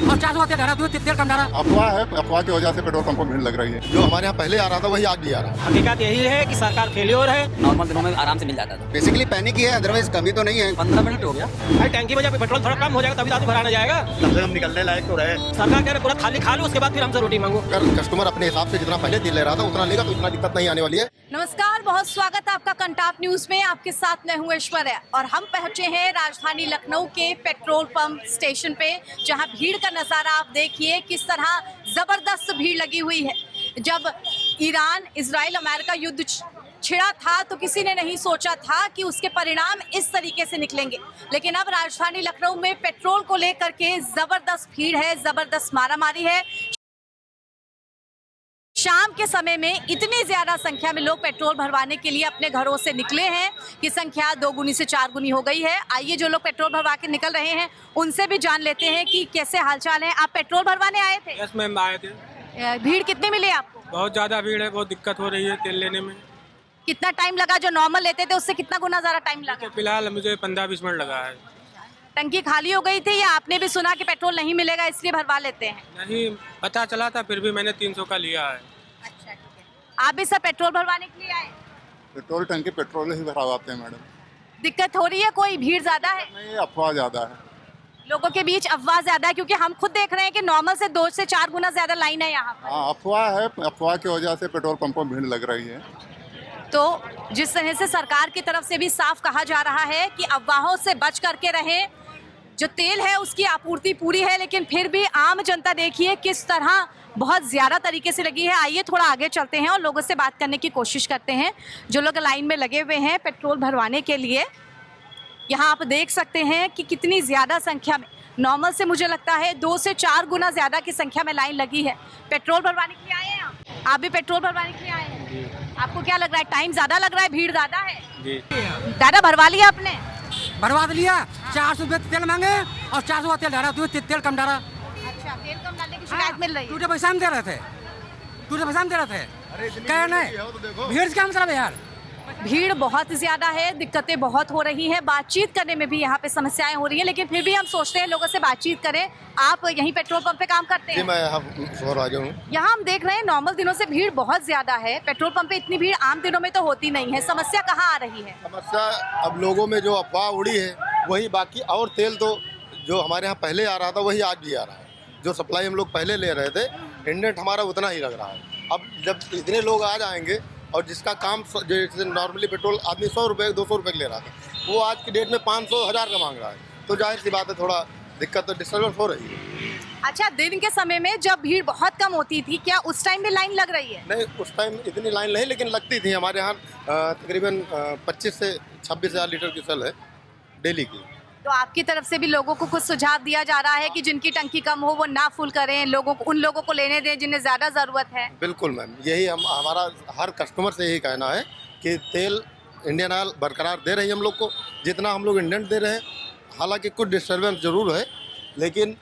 और 400 तेल डाला, तेल कम डाला। अफवाह है, अफवाह की वजह से पेट्रोल पंप पर भीड़ लग रही है। जो हमारे यहाँ पहले आ रहा था वही आज भी आ रहा है। हकीकत यही है कि सरकार फेलियर है। नॉर्मल दिनों में आराम से मिल जाता था। बेसिकली पैनिक ही है, अदरवाइज कमी तो नहीं है। 15 मिनट हो गया। भाई टैंकी में जब पेट्रोल थोड़ा कम हो जाएगा तभी आदमी भराने जाएगा। कम से कम निकलने लायक तो रहे। सरकार कह रहे पूरा थाली खा लो, उसके बाद फिर हमसे रोटी मांगो। अगर कस्टमर अपने हिसाब से जितना पहले तेल ले रहा था उतना लेगा तो इतना दिक्कत नहीं आने वाली है। नमस्कार, बहुत स्वागत है आपका कंटाप न्यूज में। आपके साथ मैं हूं ऐश्वर्या और हम पहुंचे हैं राजधानी लखनऊ के पेट्रोल पंप स्टेशन पे, जहां भीड़ का नज़ारा आप देखिए किस तरह जबरदस्त भीड़ लगी हुई है। जब ईरान इजराइल अमेरिका युद्ध छिड़ा था तो किसी ने नहीं सोचा था कि उसके परिणाम इस तरीके से निकलेंगे, लेकिन अब राजधानी लखनऊ में पेट्रोल को लेकर के जबरदस्त भीड़ है, जबरदस्त मारामारी है। शाम के समय में इतनी ज्यादा संख्या में लोग पेट्रोल भरवाने के लिए अपने घरों से निकले हैं कि संख्या 2 गुनी से 4 गुनी हो गई है। आइए जो लोग पेट्रोल भरवा के निकल रहे हैं उनसे भी जान लेते हैं कि कैसे हालचाल है। आप पेट्रोल भरवाने आए थे? यस मैम, आए थे। भीड़ कितनी मिली आपको? बहुत ज़्यादा भीड़ है, बहुत दिक्कत हो रही है तेल लेने में। कितना टाइम लगा? जो नॉर्मल लेते थे उससे कितना गुना ज्यादा टाइम लगा? तो फिलहाल मुझे 15-20 मिनट लगा है। टंकी खाली हो गई थी या आपने भी सुना कि पेट्रोल नहीं मिलेगा इसलिए भरवा लेते हैं? नहीं पता चला था, फिर भी मैंने 300 का लिया है। अच्छा, ठीक है। आप भी सब पेट्रोल भरवाने के लिए आए? पेट्रोल टंकी पेट्रोल ही भरवाते हैं मैडम। दिक्कत हो रही है? कोई भीड़ ज्यादा है? नहीं, अफवाह ज्यादा है। लोगों के बीच अफवाह ज्यादा है, क्योंकि हम खुद देख रहे हैं कि नॉर्मल से 2 से 4 गुना ज्यादा लाइन है यहाँ पर। हाँ, अफवाह है, अफवाह की वजह से पेट्रोल पंप पर भीड़ लग रही है। तो जिस तरह से सरकार की तरफ से भी साफ कहा जा रहा है कि अफवाहों से बच करके रहें, जो तेल है उसकी आपूर्ति पूरी है, लेकिन फिर भी आम जनता देखिए किस तरह बहुत ज़्यादा तरीके से लगी है। आइए थोड़ा आगे चलते हैं और लोगों से बात करने की कोशिश करते हैं जो लोग लाइन में लगे हुए हैं पेट्रोल भरवाने के लिए। यहाँ आप देख सकते हैं कि कितनी ज़्यादा संख्या में, नॉर्मल से मुझे लगता है 2 से 4 गुना ज़्यादा की संख्या में लाइन लगी है। पेट्रोल भरवाने के लिए आए हैं आप भी पेट्रोल भरवाने के लिए आए हैं? आपको क्या लग रहा है, टाइम ज़्यादा लग रहा है, भीड़ ज़्यादा है? जी। दादा भरवा लिया आपने? भरवा लिया। 400 रुपये तेल मांगे और 400 तेल डाला, तेल कम डाला। अच्छा, तेल कम डालने की शिकायत मिल रही है? टूटे पैसा हम दे रहे थे, टूटे पैसा हम दे रहे थे। कह नहीं भीड़ क्या मतलब है यार? भीड़ बहुत ज़्यादा है, दिक्कतें बहुत हो रही हैं, बातचीत करने में भी यहाँ पे समस्याएं हो रही हैं, लेकिन फिर भी हम सोचते हैं लोगों से बातचीत करें। आप यहीं पेट्रोल पंप पे काम करते हैं? मैं यहाँ सुपरवाइजर हूँ। यहाँ हम देख रहे हैं नॉर्मल दिनों से भीड़ बहुत ज़्यादा है, पेट्रोल पंप पे इतनी भीड़ आम दिनों में तो होती नहीं है। समस्या कहाँ आ रही है? समस्या अब लोगों में जो अफवाह उड़ी है वही, बाकी और तेल तो जो हमारे यहाँ पहले आ रहा था वही आज भी आ रहा है। जो सप्लाई हम लोग पहले ले रहे थे, इंडेंट हमारा उतना ही लग रहा है। अब जब इतने लोग आ जाएंगे और जिसका काम जैसे नॉर्मली पेट्रोल आदमी 100 रुपये 200 रुपये ले रहा था, वो आज की डेट में 500-1000 का मांग रहा है, तो जाहिर सी बात है थोड़ा दिक्कत तो डिस्टर्बेंस हो रही है। अच्छा, दिन के समय में जब भीड़ बहुत कम होती थी, क्या उस टाइम भी लाइन लग रही है? नहीं, उस टाइम इतनी लाइन नहीं, लेकिन लगती थी। हमारे यहाँ तकरीबन 25 से 26 हज़ार लीटर की सेल है डेली की। तो आपकी तरफ से भी लोगों को कुछ सुझाव दिया जा रहा है कि जिनकी टंकी कम हो वो ना फुल करें, लोगों को, उन लोगों को लेने दें जिन्हें ज़्यादा ज़रूरत है? बिल्कुल मैम, यही हमारा हर कस्टमर से यही कहना है कि तेल इंडियन ऑयल बरकरार दे रही है हम लोग को, जितना हम लोग इंडेंट दे रहे हैं। हालांकि कुछ डिस्टर्बेंस ज़रूर है, लेकिन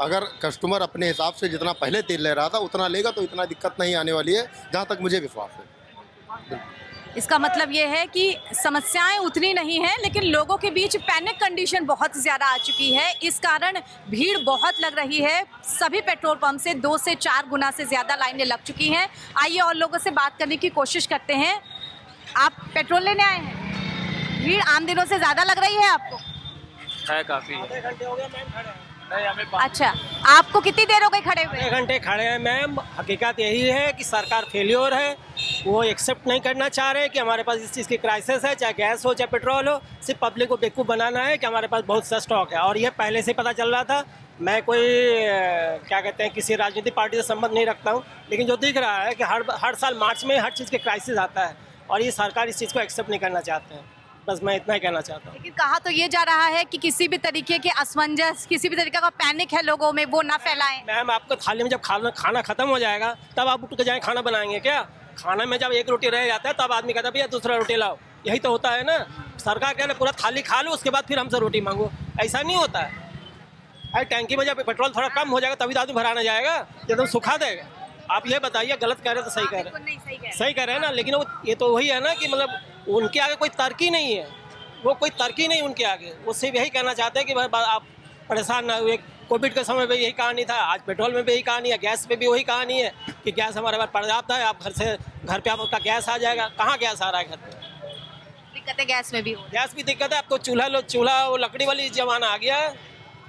अगर कस्टमर अपने हिसाब से जितना पहले तेल ले रहा था उतना लेगा तो इतना दिक्कत नहीं आने वाली है, जहाँ तक मुझे विश्वास है। इसका मतलब ये है कि समस्याएं उतनी नहीं हैं, लेकिन लोगों के बीच पैनिक कंडीशन बहुत ज़्यादा आ चुकी है। इस कारण भीड़ बहुत लग रही है। सभी पेट्रोल पंप से 2 से 4 गुना से ज़्यादा लाइनें लग चुकी हैं। आइए और लोगों से बात करने की कोशिश करते हैं। आप पेट्रोल लेने आए हैं? भीड़ आम दिनों से ज़्यादा लग रही है आपको? है काफ़ी। अच्छा, आपको कितनी देर हो गई खड़े हुए? 1 घंटे खड़े हैं मैम। हकीकत यही है कि सरकार फेलियर है, वो एक्सेप्ट नहीं करना चाह रहे कि हमारे पास इस चीज़ की क्राइसिस है, चाहे गैस हो चाहे पेट्रोल हो। सिर्फ पब्लिक को बेवकूफ़ बनाना है कि हमारे पास बहुत सा स्टॉक है, और ये पहले से पता चल रहा था। मैं कोई क्या कहते हैं, किसी राजनीतिक पार्टी से संबंध नहीं रखता हूँ, लेकिन जो दिख रहा है कि हर साल मार्च में हर चीज़ के क्राइसिस आता है और ये सरकार इस चीज़ को एक्सेप्ट नहीं करना चाहते हैं। बस मैं इतना ही कहना चाहता हूँ। लेकिन कहा तो ये जा रहा है कि किसी भी तरीके के असमंजस, किसी भी तरीके का पैनिक है लोगों में, वो ना फैलाएं। मैम, आपको थाली में जब खाना खत्म हो जाएगा तब आप उठ के जाएँ खाना बनाएंगे क्या? खाना में जब 1 रोटी रह जाता है तब आदमी कहता है भैया दूसरा रोटी लाओ। यही तो होता है ना। सरकार कह रहे पूरा थाली खा लो, उसके बाद फिर हमसे रोटी मांगो। ऐसा नहीं होता है। अरे टैंकी में जब पेट्रोल थोड़ा कम हो जाएगा तभी तो आदमी भराने जाएगा, एकदम सुखा देगा। आप ये बताइए, गलत कह रहे हैं तो सही कह रहे हैं? सही कह रहे हैं ना, लेकिन वो ये तो वही है ना कि मतलब उनके आगे कोई तर्क ही नहीं है, वो कोई तर्क ही नहीं उनके आगे। वो सिर्फ यही कहना चाहते हैं कि भाई आप परेशान ना हुए, कोविड के समय पे यही कहानी था, आज पेट्रोल में भी यही कहानी है, गैस पे भी वही कहानी है कि गैस हमारे पास पर्याप्त है, आप घर पे आपका गैस आ जाएगा। कहाँ गैस आ रहा है घर पे? दिक्कतें गैस में भी हो रही गैस भी दिक्कत है। अब तो चूल्हा वो लकड़ी वाली जमाना आ गया है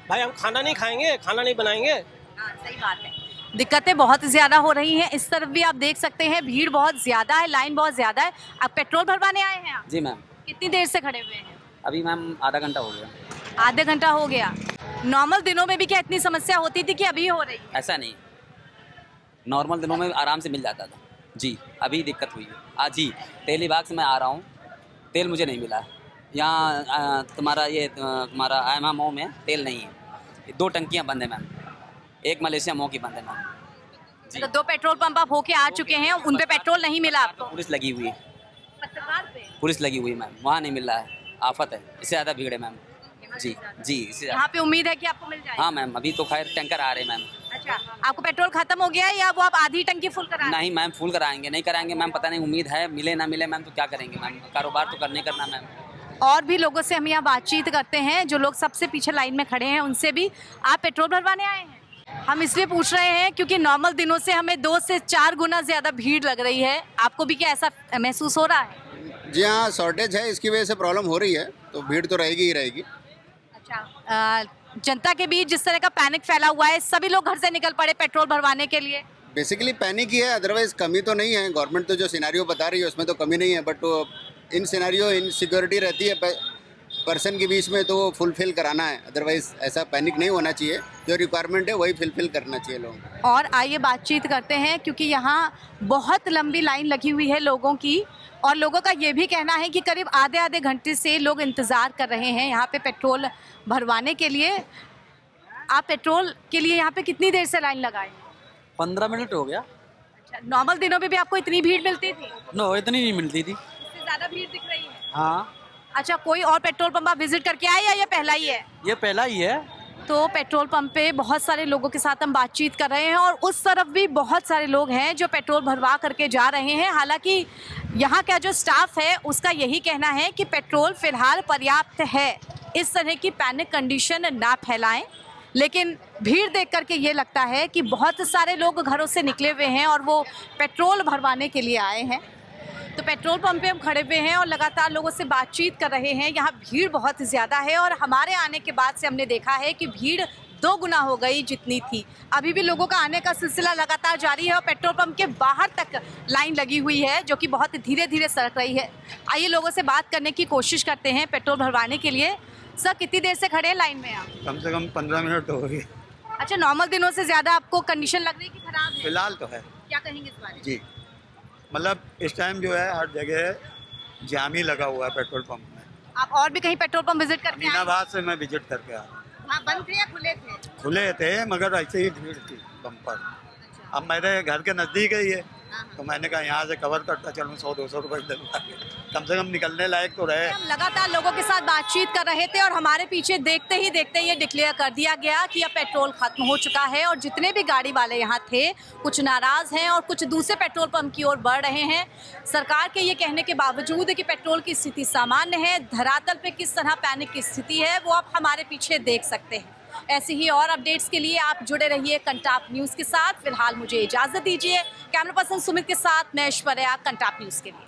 भाई, हम खाना नहीं खाएंगे, खाना नहीं बनाएंगे। हाँ, सही बात है। दिक्कतें बहुत ज़्यादा हो रही हैं। इस तरफ भी आप देख सकते हैं भीड़ बहुत ज़्यादा है, लाइन बहुत ज़्यादा है। आप पेट्रोल भरवाने आए हैं आप? जी मैम। कितनी देर से खड़े हुए हैं? अभी मैम आधा घंटा हो गया। आधे घंटा हो गया। नॉर्मल दिनों में भी क्या इतनी समस्या होती थी कि अभी हो रही है? ऐसा नहीं, नॉर्मल दिनों में आराम से मिल जाता था जी, अभी दिक्कत हुई है आज ही। तेल विभाग से मैं आ रहा हूँ, तेल मुझे नहीं मिला। यहाँ तुम्हारा IMO में तेल नहीं है। 2 टंकियाँ बंद है मैम, एक मलेशिया मो की बंद है मैम जी। तो 2 पेट्रोल पंप आप होके आ चुके हैं, उन पे पेट्रोल नहीं मिला आपको? पुलिस लगी हुई है, पत्रकार पे? पुलिस लगी हुई है मैम, वहाँ नहीं मिल रहा है। आफत है, इससे ज़्यादा भीड़ है मैम जी जी, इससे यहाँ पे उम्मीद है कि आपको मिल जाए? हाँ मैम, अभी तो खैर टैंकर आ रहे हैं मैम। अच्छा, आपको पेट्रोल खत्म हो गया है या वो आप आधी टंकी फुल करा रहे हैं? नहीं मैम, फुल कराएंगे, नहीं कराएंगे मैम, पता नहीं, उम्मीद है मिले ना मिले मैम, तो क्या करेंगे मैम, कारोबार तो करना मैम। और भी लोगों से हम यहाँ बातचीत करते हैं, जो लोग सबसे पीछे लाइन में खड़े हैं उनसे भी। आप पेट्रोल भरवाने आए हैं? हम इसलिए पूछ रहे हैं क्योंकि नॉर्मल दिनों से हमें 2 से 4 गुना ज़्यादा भीड़ लग रही है। आपको भी क्या ऐसा महसूस हो रहा है? जी हाँ, शॉर्टेज है, इसकी वजह से प्रॉब्लम हो रही है, तो भीड़ तो रहेगी ही रहेगी। अच्छा, जनता के बीच जिस तरह का पैनिक फैला हुआ है, सभी लोग घर से निकल पड़े पेट्रोल भरवाने के लिए। बेसिकली पैनिक ही है, अदरवाइज कमी तो नहीं है। गवर्नमेंट तो जो सिनेरियो बता रही है उसमें तो कमी नहीं है, बट इन सिनेरियो इनसिक्योरिटी रहती है पर्सन के बीच में, तो फुलफिल कराना है। अदरवाइज ऐसा पैनिक नहीं होना चाहिए, जो रिक्वायरमेंट है वही फुलफिल करना चाहिए लोगों को। और आइए बातचीत करते हैं, क्योंकि यहाँ बहुत लंबी लाइन लगी हुई है लोगों की, और लोगों का ये भी कहना है कि करीब आधे घंटे से लोग इंतज़ार कर रहे हैं यहाँ पे पेट्रोल भरवाने के लिए। आप पेट्रोल के लिए यहाँ पे कितनी देर से लाइन लगाए? 15 मिनट हो गया। अच्छा, नॉर्मल दिनों में भी आपको इतनी भीड़ मिलती थी? नो, इतनी नहीं मिलती थी। इससे ज़्यादा भीड़ दिख रही है? हाँ। अच्छा, कोई और पेट्रोल पंप आप विजिट करके आए या ये पहला ही है? ये पहला ही है। तो पेट्रोल पंप पे बहुत सारे लोगों के साथ हम बातचीत कर रहे हैं, और उस तरफ भी बहुत सारे लोग हैं जो पेट्रोल भरवा करके जा रहे हैं। हालांकि यहाँ का जो स्टाफ है उसका यही कहना है कि पेट्रोल फ़िलहाल पर्याप्त है, इस तरह की पैनिक कंडीशन ना फैलाएं। लेकिन भीड़ देख करके ये लगता है कि बहुत सारे लोग घरों से निकले हुए हैं और वो पेट्रोल भरवाने के लिए आए हैं। तो पेट्रोल पंप पे हम खड़े हुए हैं और लगातार लोगों से बातचीत कर रहे हैं। यहाँ भीड़ बहुत ज़्यादा है, और हमारे आने के बाद से हमने देखा है कि भीड़ 2 गुना हो गई जितनी थी। अभी भी लोगों का आने का सिलसिला लगातार जारी है, और पेट्रोल पंप के बाहर तक लाइन लगी हुई है, जो कि बहुत धीरे धीरे सरक रही है। आइए लोगों से बात करने की कोशिश करते हैं पेट्रोल भरवाने के लिए। सर, कितनी देर से खड़े हैं लाइन में आप? कम से कम 15 मिनट तो हो गई। अच्छा, नॉर्मल दिनों से ज़्यादा आपको कंडीशन लग रही है कि खराब है? फिलहाल तो है। क्या कहेंगे इस बारे में? जी, मतलब इस टाइम जो है हर जगह जाम ही लगा हुआ है पेट्रोल पंप में। आप और भी कहीं पेट्रोल पंप विजिट करके आए? अमीनाबाद से मैं विजिट करके आया हूँ। वहाँ बंद थे या खुले थे? खुले थे, मगर ऐसे ही भीड़ थी बम्पर। अब मेरे घर के नज़दीक है ये, तो मैंने कहा यहाँ से कवर करता चलूँ, 100-200 रुपये डलवा के कम से कम निकलने लायक तो रहे। हम लगातार लोगों के साथ बातचीत कर रहे थे, और हमारे पीछे देखते ही ये डिक्लेयर कर दिया गया कि अब पेट्रोल खत्म हो चुका है। और जितने भी गाड़ी वाले यहाँ थे, कुछ नाराज़ हैं और कुछ दूसरे पेट्रोल पंप की ओर बढ़ रहे हैं। सरकार के ये कहने के बावजूद कि पेट्रोल की स्थिति सामान्य है, धरातल पे किस तरह पैनिक की स्थिति है वो आप हमारे पीछे देख सकते हैं। ऐसी ही और अपडेट्स के लिए आप जुड़े रहिए कंटाप न्यूज़ के साथ। फिलहाल मुझे इजाज़त दीजिए। कैमरा पर्सन सुमित के साथ मैं ऐश्वर्या, कंटाप न्यूज़ के लिए।